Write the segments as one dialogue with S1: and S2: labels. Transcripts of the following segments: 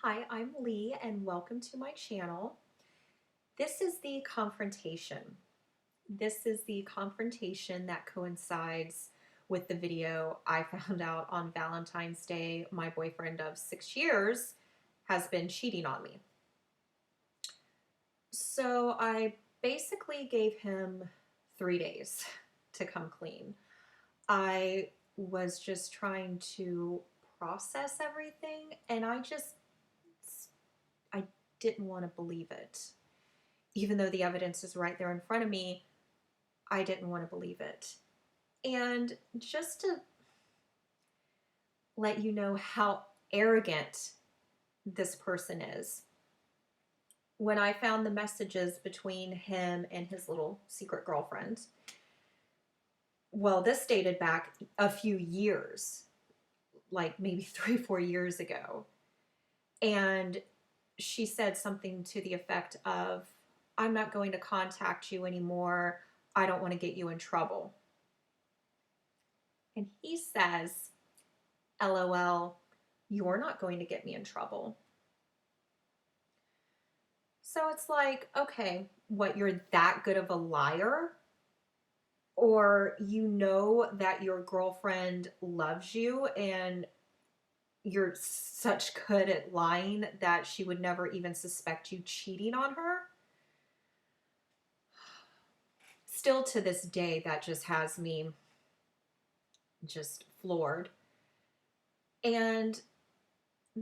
S1: Hi, I'm Lee and welcome to my channel. This is the confrontation. This is the confrontation that coincides with the video I found out on Valentine's Day. My boyfriend of 6 years has been cheating on me. So I basically gave him 3 days to come clean. I was just trying to process everything and I didn't want to believe it. Even though the evidence is right there in front of me, I didn't want to believe it. And just to let you know how arrogant this person is, when I found the messages between him and his little secret girlfriend, well, this dated back a few years, like maybe 3, 4 years ago. And she said something to the effect of, I'm not going to contact you anymore. I don't want to get you in trouble. And he says, LOL, you're not going to get me in trouble. So it's like, okay, what, you're that good of a liar? Or you know that your girlfriend loves you and you're such good at lying that she would never even suspect you cheating on her? Still to this day, that just has me just floored. And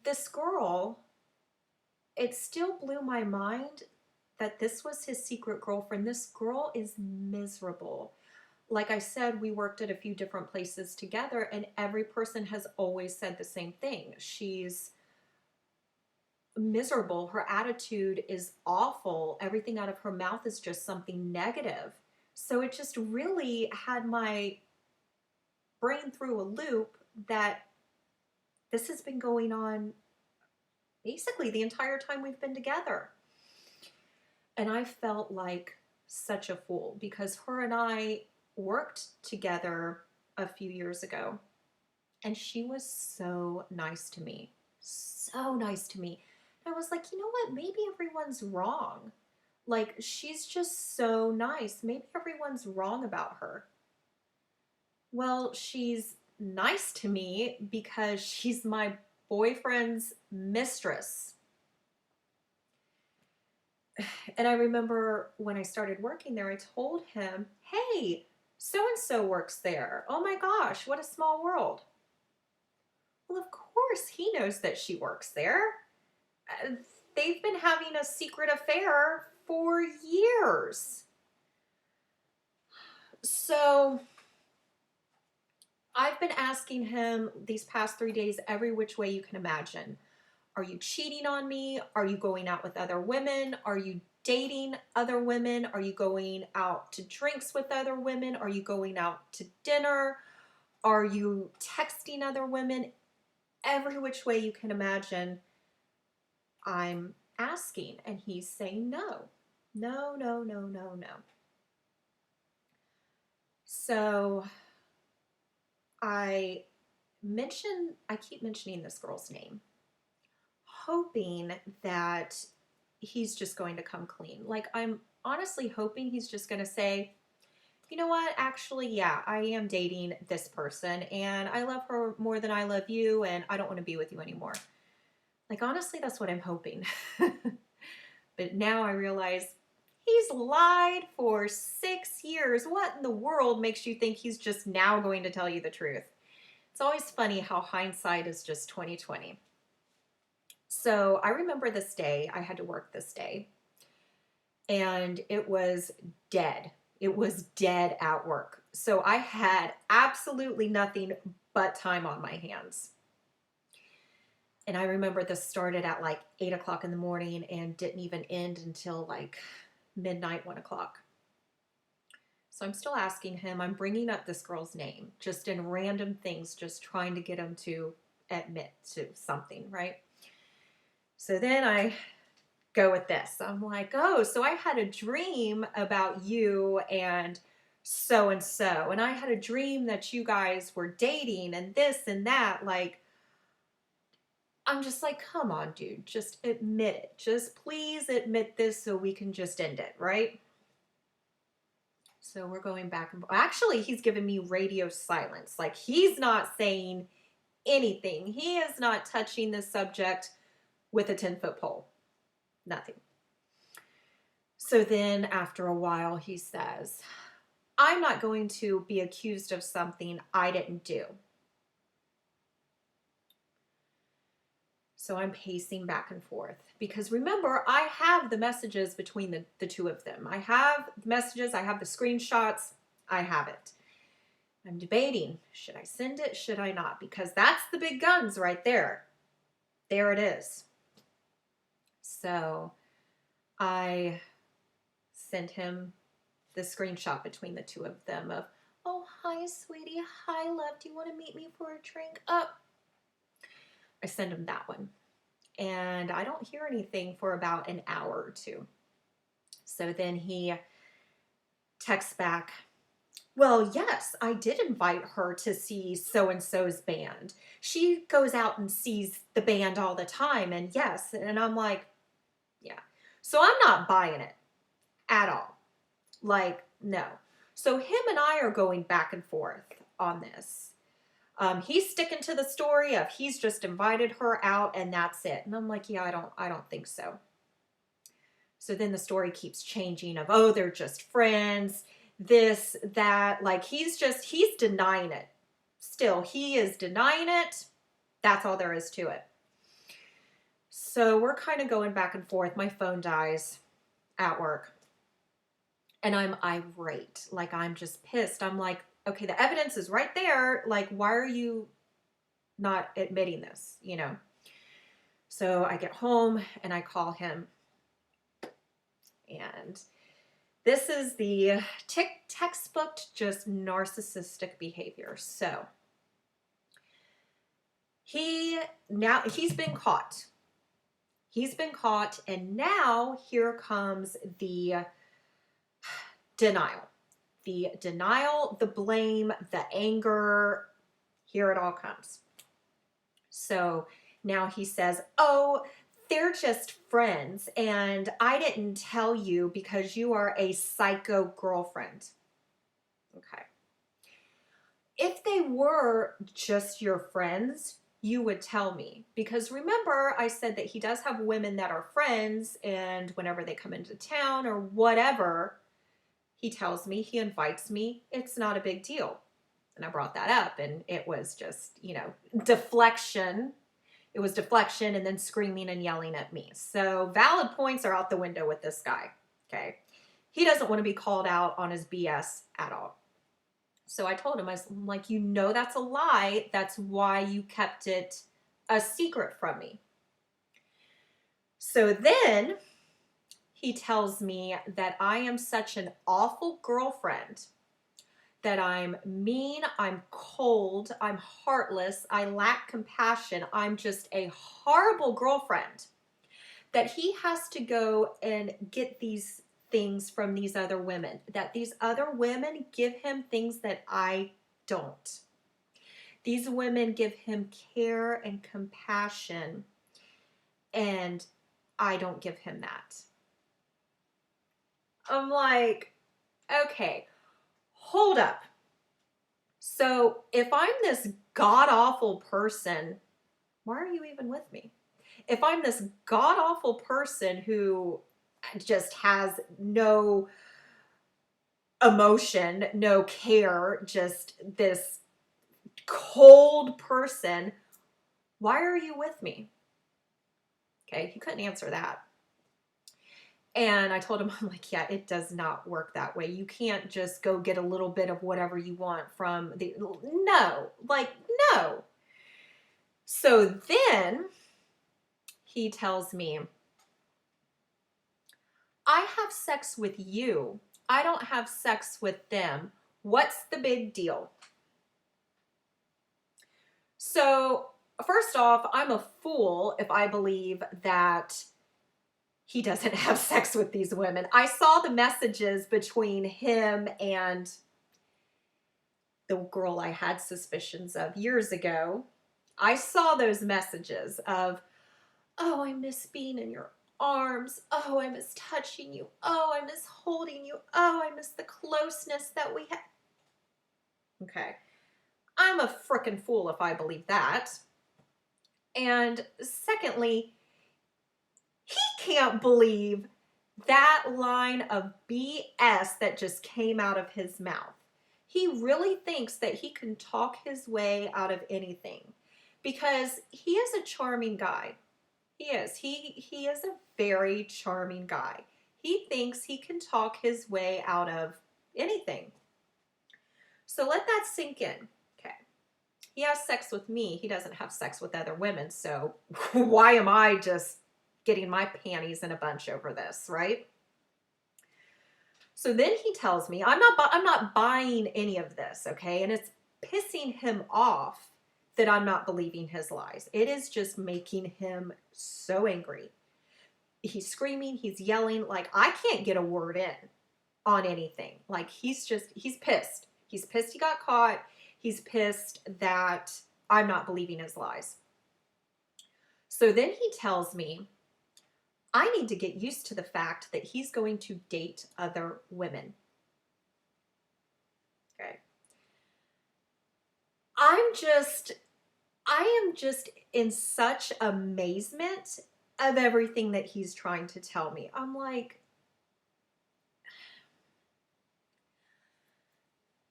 S1: this girl, it still blew my mind that this was his secret girlfriend. This girl is miserable. Like I said, we worked at a few different places together, and every person has always said the same thing. She's miserable. Her attitude is awful. Everything out of her mouth is just something negative. So it just really had my brain through a loop that this has been going on basically the entire time we've been together. And I felt like such a fool because her and I worked together a few years ago, and she was so nice to me. So nice to me. And I was like, you know what? Maybe everyone's wrong. Like, she's just so nice. Maybe everyone's wrong about her. Well, she's nice to me because she's my boyfriend's mistress. And I remember when I started working there, I told him, hey, so-and-so works there. Oh my gosh, what a small world. Well, of course he knows that she works there. Uh, They've been having a secret affair for years. So I've been asking him these past 3 days every which way you can imagine. Are you cheating on me? Are you going out with other women? Are you dating other women? Are you going out to drinks with other women? Are you going out to dinner? Are you texting other women? Every which way you can imagine, I'm asking. And he's saying no. No, no, no, no, no. So I keep mentioning this girl's name, hoping that he's just going to come clean. Like, I'm honestly hoping he's just going to say, you know what, actually, yeah, I am dating this person and I love her more than I love you and I don't want to be with you anymore. Like, honestly, that's what I'm hoping. But now I realize he's lied for 6 years. What in the world makes you think he's just now going to tell you the truth? It's always funny how hindsight is just 2020. So I remember this day, I had to work this day, and it was dead. It was dead at work. So I had absolutely nothing but time on my hands. And I remember this started at like 8 o'clock in the morning and didn't even end until like midnight, 1 o'clock. So I'm still asking him, I'm bringing up this girl's name just in random things, just trying to get him to admit to something, right? So then I go with this. I'm like, oh, so I had a dream about you and so, and I had a dream that you guys were dating and this and that. Like, I'm just like, come on, dude, just admit it. Just please admit this so we can just end it, right? So we're going back and actually, he's giving me radio silence. Like, he's not saying anything. He is not touching the subject with a 10-foot pole. Nothing. So then after a while, he says, I'm not going to be accused of something I didn't do. So I'm pacing back and forth because remember, I have the messages between the two of them. I have the messages, I have the screenshots, I have it. I'm debating, should I send it, should I not? Because that's the big guns right there. There it is. So I sent him the screenshot between the two of them of, oh, hi, sweetie. Hi, love. Do you want to meet me for a drink? I send him that one. And I don't hear anything for about an hour or two. So then he texts back, well, yes, I did invite her to see so-and-so's band. She goes out and sees the band all the time. And yes, and I'm like, yeah. So I'm not buying it at all. Like, no. So him and I are going back and forth on this. He's sticking to the story of he's just invited her out and that's it. And I'm like, yeah, I don't think so. So then the story keeps changing of, oh, they're just friends, this, that. Like, he's denying it. Still, he is denying it. That's all there is to it. So we're kind of going back and forth. My phone dies at work. And I'm irate. Like, I'm just pissed. I'm like, okay, the evidence is right there. Like, why are you not admitting this, you know? So I get home and I call him. And this is the textbook just narcissistic behavior. So he's been caught. He's been caught, and now here comes the denial. The denial, the blame, the anger, here it all comes. So now he says, oh, they're just friends, and I didn't tell you because you are a psycho girlfriend. Okay. If they were just your friends, you would tell me. Because remember, I said that he does have women that are friends, and whenever they come into town or whatever, he tells me, he invites me. It's not a big deal. And I brought that up, and it was just, deflection. It was deflection and then screaming and yelling at me. So valid points are out the window with this guy, okay? He doesn't want to be called out on his BS at all. So I told him, I'm like, that's a lie. That's why you kept it a secret from me. So then he tells me that I am such an awful girlfriend, that I'm mean, I'm cold, I'm heartless, I lack compassion, I'm just a horrible girlfriend, that he has to go and get these things from these other women, that these other women give him things that I don't. These women give him care and compassion, and I don't give him that. I'm like, okay, hold up. So if I'm this god-awful person, why are you even with me? If I'm this god-awful person who just has no emotion, no care, just this cold person, why are you with me? Okay, he couldn't answer that. And I told him, I'm like, yeah, it does not work that way. You can't just go get a little bit of whatever you want from no. So then he tells me, I have sex with you. I don't have sex with them. What's the big deal? So first off, I'm a fool if I believe that he doesn't have sex with these women. I saw the messages between him and the girl I had suspicions of years ago. I saw those messages of, Oh, I miss being in your arms. Oh, I miss touching you. Oh, I miss holding you. Oh, I miss the closeness that we had. Okay. I'm a frickin' fool if I believe that. And secondly, he can't believe that line of BS that just came out of his mouth. He really thinks that he can talk his way out of anything because he is a charming guy. He is. He is a very charming guy. He thinks he can talk his way out of anything. So let that sink in. Okay. He has sex with me. He doesn't have sex with other women. So why am I just getting my panties in a bunch over this, right? So then he tells me, I'm not buying any of this, okay? And it's pissing him off that I'm not believing his lies. It is just making him so angry. He's screaming, he's yelling, like I can't get a word in on anything. Like he's pissed. He's pissed he got caught. He's pissed that I'm not believing his lies. So then he tells me I need to get used to the fact that he's going to date other women. Okay. I am just in such amazement of everything that he's trying to tell me. I'm like,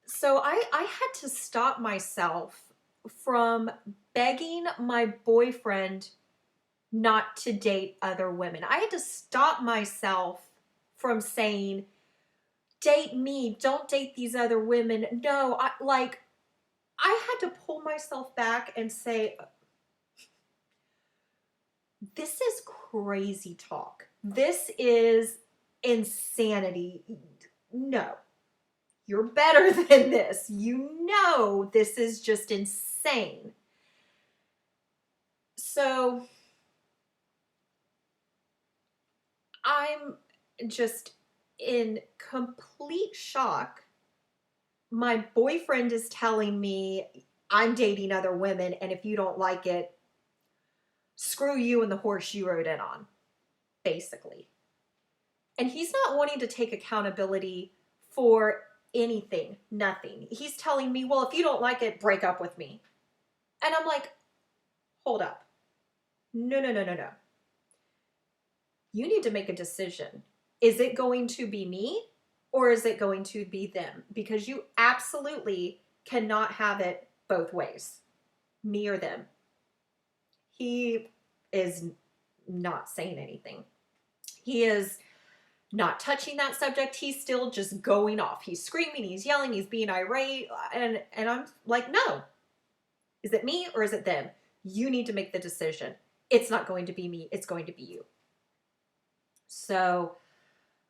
S1: so I had to stop myself from begging my boyfriend not to date other women. I had to stop myself from saying, date me, don't date these other women. No, I had to pull myself back and say, this is crazy talk. This is insanity. No, you're better than this. You know, this is just insane. So I'm just in complete shock. My boyfriend is telling me I'm dating other women, and if you don't like it, screw you and the horse you rode in on, basically. And he's not wanting to take accountability for anything, nothing. He's telling me, well, if you don't like it, break up with me. And I'm like, hold up. No, no, no, no, no. You need to make a decision. Is it going to be me or is it going to be them? Because you absolutely cannot have it both ways, me or them. He is not saying anything. He is not touching that subject. He's still just going off. He's screaming, he's yelling, he's being irate. And I'm like, no. Is it me or is it them? You need to make the decision. It's not going to be me. It's going to be you. So,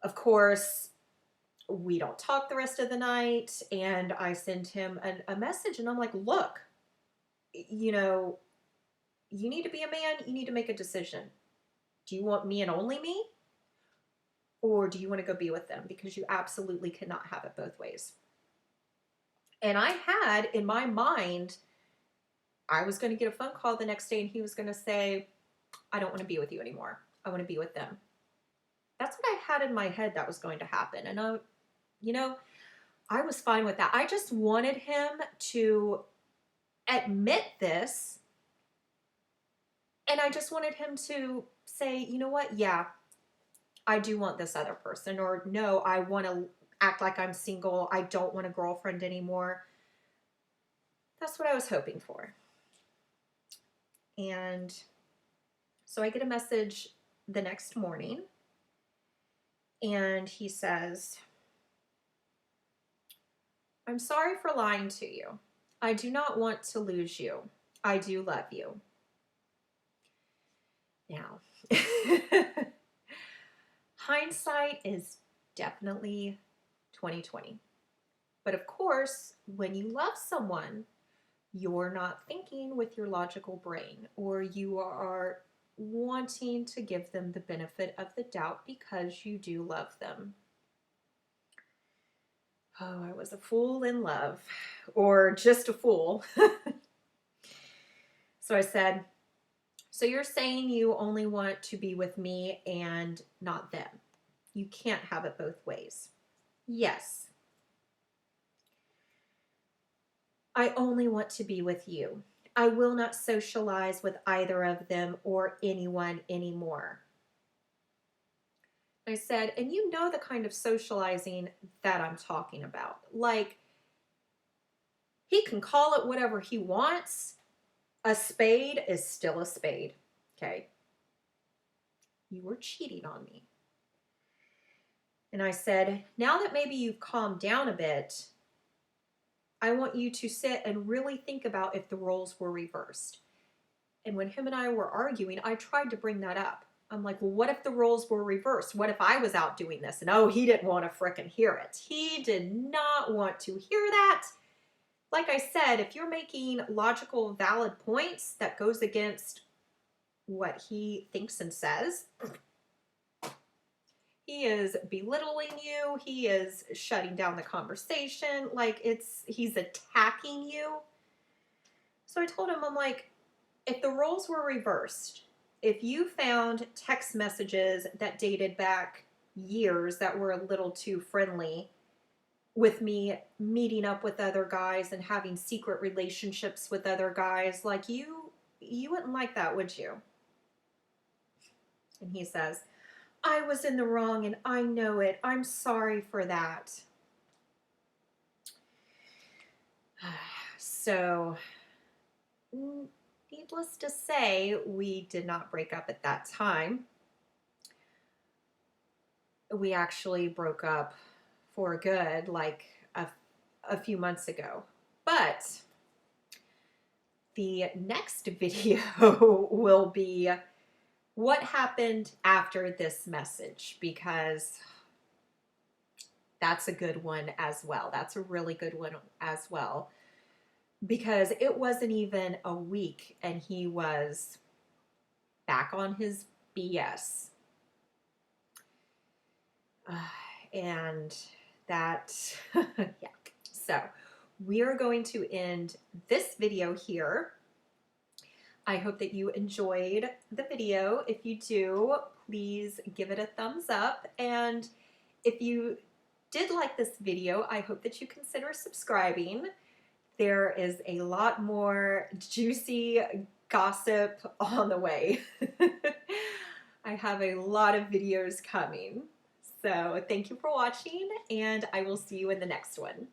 S1: of course, we don't talk the rest of the night. And I send him a message and I'm like, look, you know, you need to be a man. You need to make a decision. Do you want me and only me? Or do you want to go be with them? Because you absolutely cannot have it both ways. And I had in my mind, I was going to get a phone call the next day and he was going to say, I don't want to be with you anymore. I want to be with them. That's what I had in my head that was going to happen. And I was fine with that. I just wanted him to admit this. And I just wanted him to say, you know what? Yeah, I do want this other person. Or no, I want to act like I'm single. I don't want a girlfriend anymore. That's what I was hoping for. And so I get a message the next morning. And he says, I'm sorry for lying to you. I do not want to lose you. I do love you. Now, hindsight is definitely 2020. But of course, when you love someone, you're not thinking with your logical brain, or you are wanting to give them the benefit of the doubt because you do love them. Oh, I was a fool in love, or just a fool. So I said, So you're saying you only want to be with me and not them. You can't have it both ways. Yes. I only want to be with you. I will not socialize with either of them or anyone anymore. I said, and you know the kind of socializing that I'm talking about. Like, he can call it whatever he wants. A spade is still a spade. Okay. You were cheating on me. And I said, now that maybe you've calmed down a bit, I want you to sit and really think about if the roles were reversed. And when him and I were arguing, I tried to bring that up. I'm like, well, what if the roles were reversed? What if I was out doing this? And oh, he didn't want to frickin' hear it. He did not want to hear that. Like I said, if you're making logical, valid points that goes against what he thinks and says, he is belittling you. He is shutting down the conversation. Like he's attacking you. So I told him, I'm like, if the roles were reversed, if you found text messages that dated back years that were a little too friendly with me meeting up with other guys and having secret relationships with other guys, like you wouldn't like that, would you? And he says, I was in the wrong and I know it. I'm sorry for that. So, needless to say, we did not break up at that time. We actually broke up for good, like a few months ago. But the next video will be what happened after this message, because that's a good one as well. That's a really good one as well, because it wasn't even a week and he was back on his BS. And that, yeah. So we are going to end this video here. I hope that you enjoyed the video. If you do, please give it a thumbs up. And if you did like this video, I hope that you consider subscribing. There is a lot more juicy gossip on the way. I have a lot of videos coming. So thank you for watching, and I will see you in the next one.